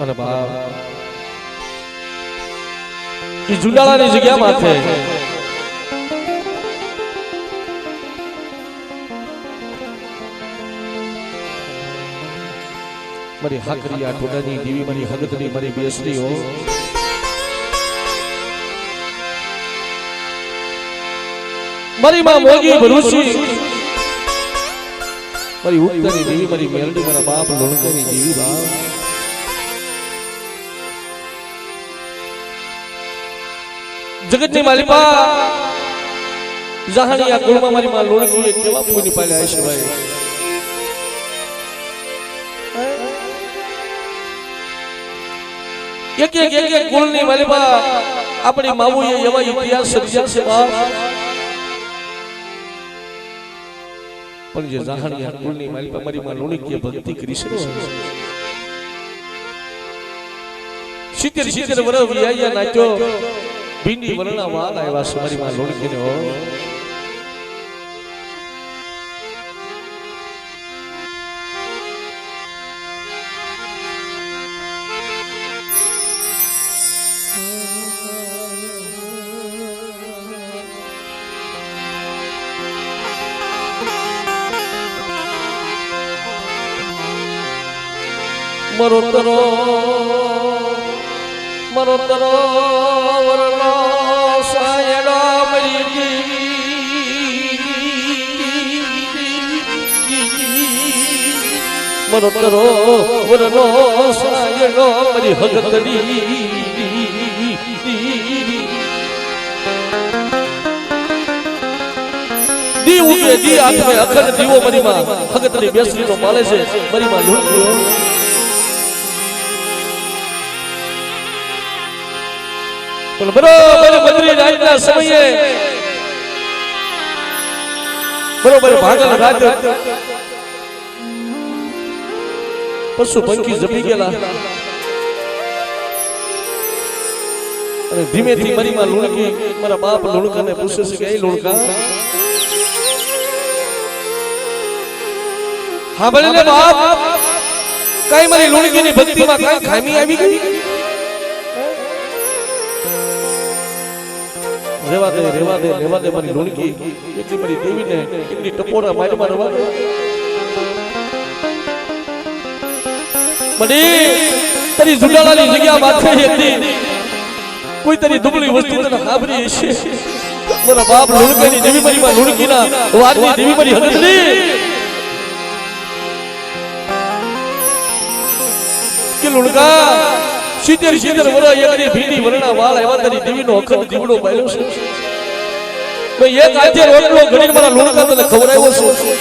અને બાપ એ જુડાળાની જગ્યા માથે મારી હાકરિયા ટોડાની દેવી મારી હગતની મારી બેસરીઓ મારી માં મોગી ભરૂચી મારી ઉત્તરની દેવી મારી મેલડી મારા બાપ લોણકરની દેવી બાપ જગતની માલિકા જહાનિયા કુળમાં મારી માં લોણકીએ કેવા પૂની પાલ્યા છે ભાઈ એક કુળની માલિકા આપણી માવુએ એવા ઇતિહાસ સર્જ્યા છે બાપ પણ જે જહાનિયા કુળની માલિકા મારી માં લોણકીએ ભક્તિ કરી છે 70 વર્ષ વિયાયા નાચ્યો ભીંડી વરણા વાલ આવ્યા છે મારી માં લોણકીને હો મરો તરો વરનો સાયડો મરી મરો તરો વરનો સાયડો મરી હગતડી દી ઉગે દી આત્મે અખંડ દીવો મરી માં હગતડી બેસરીનો પાલે છે મરી માં લૂંટ્યો પણ બરોબર બદરી રાતના સમયે બરોબર ભાગલ રાત પશુ પંખી જમી ગયેલા અને ધીમેથી મારી માં લુણકી મારા બાપ લુણકાને પૂછે છે કે એ લુણકા હા ભલે ને બાપ કઈ મારી લુણકીની ભક્તિમાં કઈ ખામી આવી ગઈ રેવા દે લેવા દે મારી લુણકી એટલી મારી દેવીને એટલી ટપોરા મારમાં રવા દે બડી તારી જુડાળાની જગ્યા માથે હતી કોઈ તારી દુબળી વસ્તુ તને ખાબરી હશે મારા બાપ લુણકાની દેવી મારી માં લુણકીના વારની દેવી મારી હગતની કે લુણકા 70 વરા એકની ભીની વરણા વાળ આવ્યા તારી દેવીનો અખંડ દીવડો પાડ્યો છે ભાઈ એક આજે રોટલો ઘડીને મારા લુણકા તને ખવડાવ્યો છે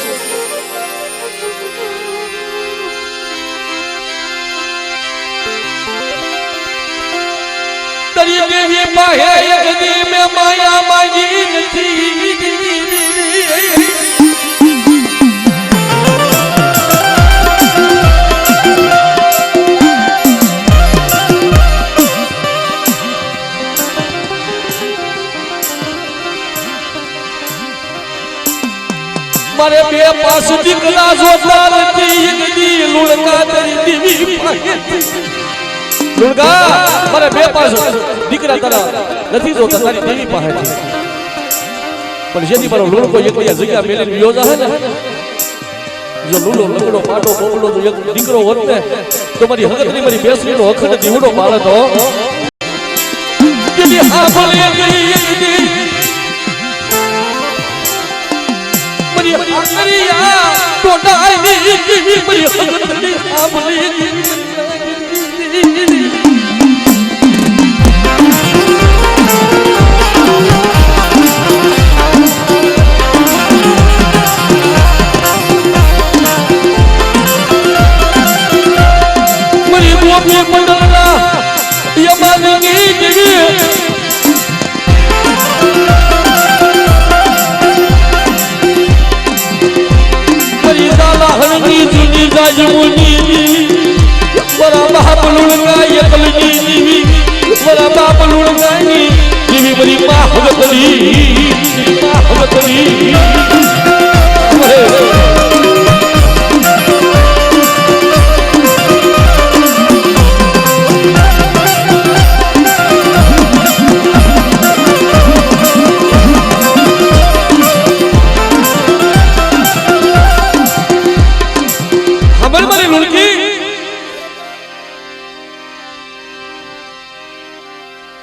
તારી દેવી પાહે એક દી મે માયા માંગી નથી મારે બે પાસ દીકરા જોતા નથી યગદી લુણકા તારી દેવી પાહે લુણકા મારે બે પાસ દીકરા તારા નથી જોતા તારી દેવી પાહે પણ જેથી મારો લુણકો એક જગ્યા મેલીને યોજા હે ને જો લુલો લંગડો પાટો બોબડો જો એક દીકરો હોત ને તો મારી હગતની મારી બેસરીનો અખંડ દીવડો પાડે તો કે હા ભલે ગઈ અરિયા ટોડાની દેવી મારી હગતની આંબલી મારી ગોપી મંડળના યમાની દેવી હણની જૂની જાજમુની વરા બાપ લુણકા એકલની દેવી વરા બાપ લુણકાની દેવી મારી માં હગતની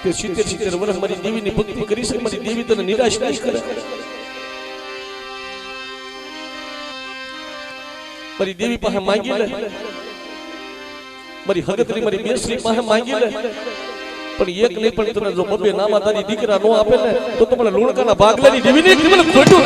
તે 70 વર્ષ મારી દેવીની ભક્તિ કરી છે મારી દેવી તને નિરાશ નહીં કરે મારી દેવી પાસે માંગી લે મારી હગતની મારી બેસરી પાસે માંગી લે પણ એક નહીં પણ તને જો બબે નામા તારી દીકરા નો આપે ને તો તમને લુણકાના ભાગલાની દેવી ને મને ખોટું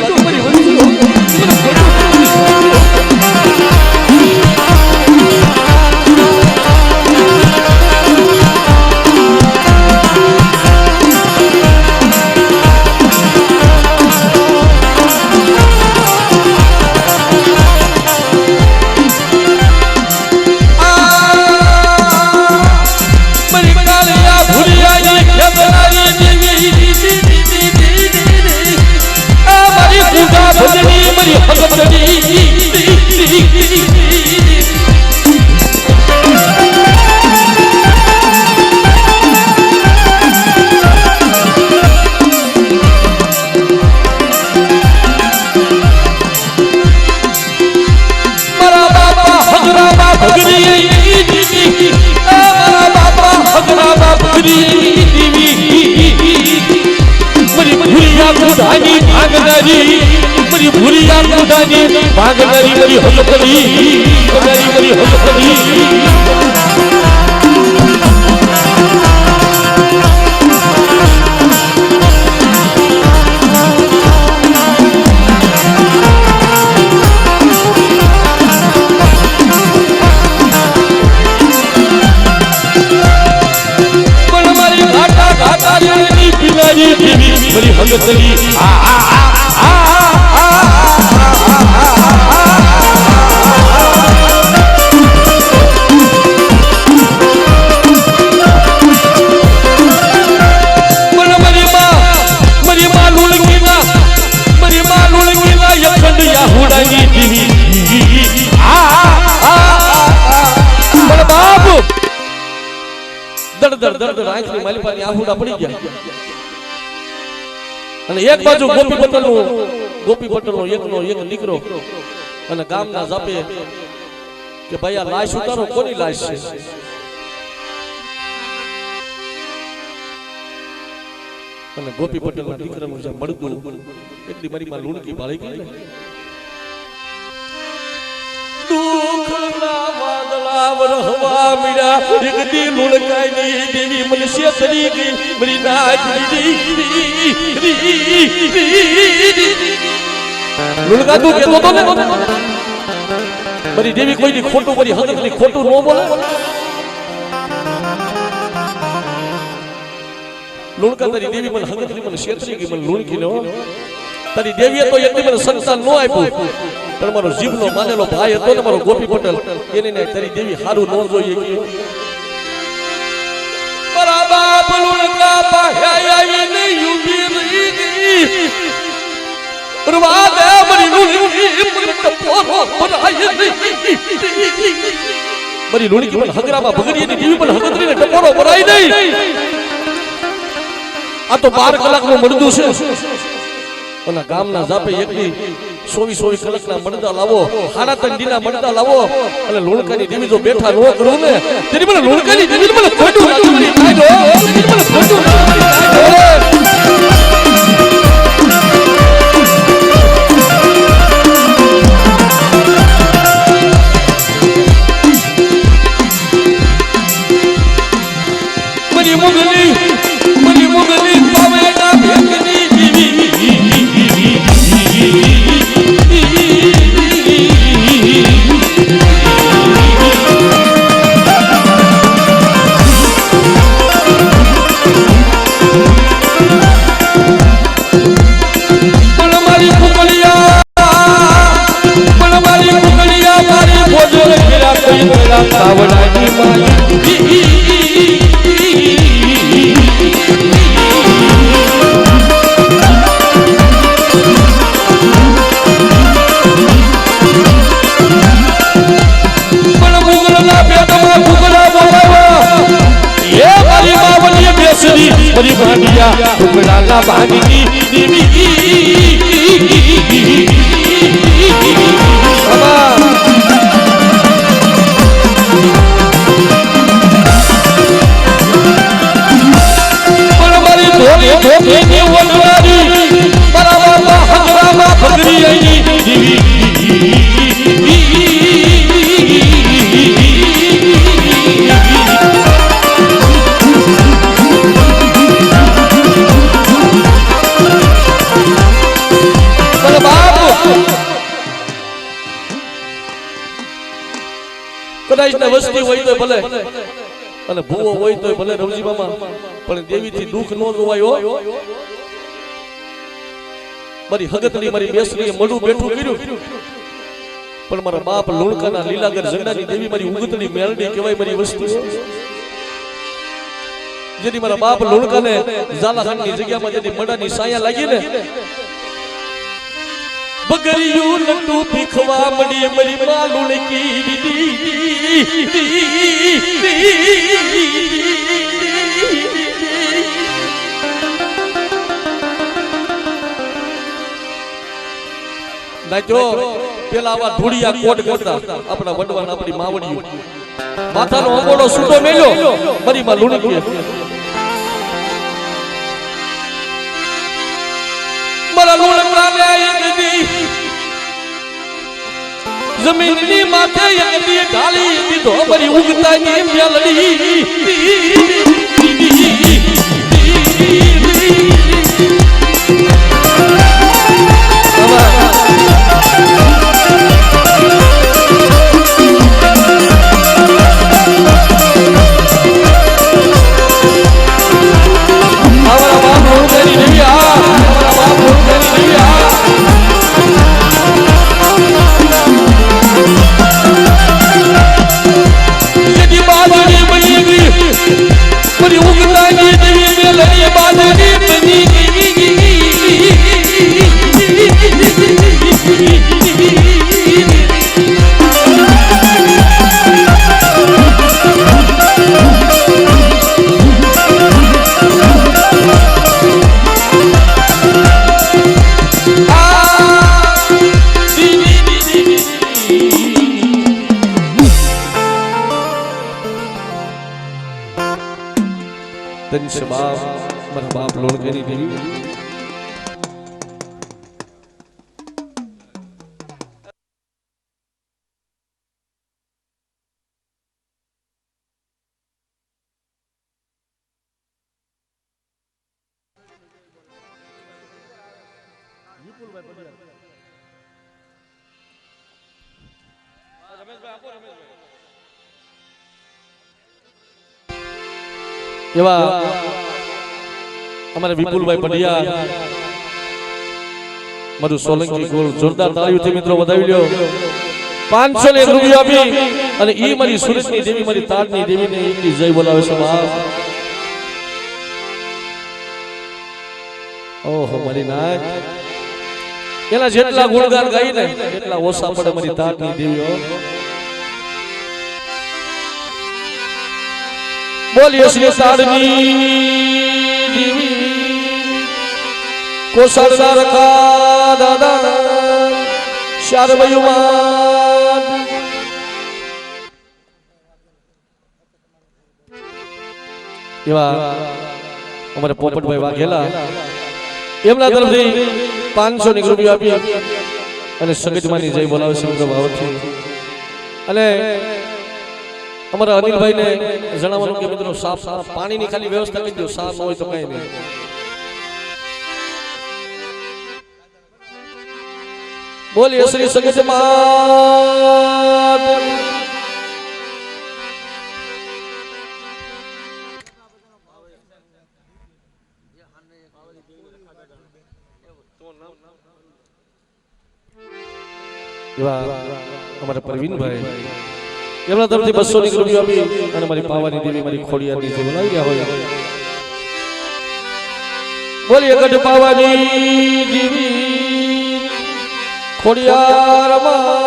લાગે મારી ભાગનારી મારી હગતની મારી હગતની મારી હગતની દડ આંખની માલિપાની આહુડા પડી ગયા અને એક બાજુ ગોપી પટેલનો એકનો એક દીકરો અને ગામના જાપે કે ભાઈ આ લાશ ઉતારો, કોની લાશ છે? અને ગોપી પટેલના દીકરાનું જે મળતું એટલી મારી માં લુણકી ભાળી ગઈ. દુઃખના વાદળા વરહવા મીડા એકદી લુણકાઈ દેવી મનસ્ય તરી ગઈ મારી નાચડી. લુણકા તું કેતો તો ને મારી દેવી કોઈની ખોટું, મારી હકની ખોટું ન બોલે. લુણકા તારી દેવી મને હકની મને ક્ષેત્રી ગઈ, મને લુણકી નો. તારી દેવીએ તો એકદી મને સંતાન નો આપ્યું, પણ મારો જીવનો માનેલો ભાઈ હતો ને મારો ગોપી પટેલ, એને ને તારી દેવી હારું ન જોઈએ કે મારા બાપ લુણકા પાસે આવીને ઊભી રહી. પરવાદે મારી લુણકી મને ટપોરો ભરાય નહીં. મારી લુણકી મને હગરામાં ભગડીની દેવી મને હગત્રીને ટપોરો ભરાય નહીં. આ તો 12 કલાકનું મળદું છે અને ગામના જાપે એકની 24 કલાકના મળદા લાવો, 3.5 દીના મળદા લાવો અને લુણકાની દેવી જો બેઠા ન કરું ને તેની મને લુણકાની દેવી મને ખોટું લાગી થાય દો, મને ખોટું લાગી થાય. મરી મુગલી પાવેના ભેગની જીવી बड़ी भांडिया टुकड़ा भांगी देवी बड़ी धोली धोली ने वनवारी बराबर हजरा भगरी आई देवी વસ્તી હોય તો ભલે અને ભૂવો હોય તો ભલે રવજી મામા, પણ દેવીથી દુઃખ ન જોવાયો. મારી હગતની મારી બેસરીએ મળું બેઠું કર્યું, પણ મારા બાપ લુણકાના લીલાગર ઝંડાની દેવી મારી ઉગતની મેરડી કહેવાય મારી વસ્તી. જેની મારા બાપ લુણકાને ઝાલાખાનની જગ્યામાં જેની મડાની સાયા લાગી ને બગરિયું નટુ ભીખવા મડી મરી માલુણ કી નાચો. પેલા આવા ધૂળિયા કોટ કરતા આપણા વડવાના આપણી માવડીઓ માથાનો અંગોળો સૂટો મેલ્યો મરી માં લુણકી મારા લુણકાને એકદી જમીનની માથે એકદી ઢાળી દીધો મારી ઉગતાની Meldi. What do you want? છે બાપ મારા બાપ લોણકેની દેવી એવા અમારે વિપુલભાઈ પંડ્યા મારું સોલંકી ગોળ જોરદાર તાળીઓથી મિત્રો વધાવી લ્યો 501 રૂપિયા આપી અને ઈ મારી સુરતની દેવી મારી તાડની દેવીને ઈની જય બોલાવે છે બાપ ઓહો મારી નાથ એના જેટલા ગુણગાન ગાઈ ને એટલા ઓછા પડે મારી તાડની દેવીઓ બોલીએ શ્રી તાડની દેવી કોસળના રખા દાદા શારવયુમાન એવા અમારે પોપટભાઈ વાઘેલા એમના તરફથી 500 રૂપિયા આપી અને સંગીતમાની જય બોલાવે છે મિત્રો ભાવથી અને અમારા અનિલભાઈને જણાવવાનું કે મિત્રો સાફ પાણીની ખાલી વ્યવસ્થા કરી દો સાફ હોય તો કઈ નહીં બોલીએ શ્રી સંગીતમાન એવા અમારા પ્રવીણભાઈ એમના તરફથી 200 રૂપિયા આપી અને મારી પાવાની દેવી મારી ખોડિયારની જે બોલાવી રહ્યા હોય બોલીએ ગઢ પાવાની દેવી ખોડિયારમાં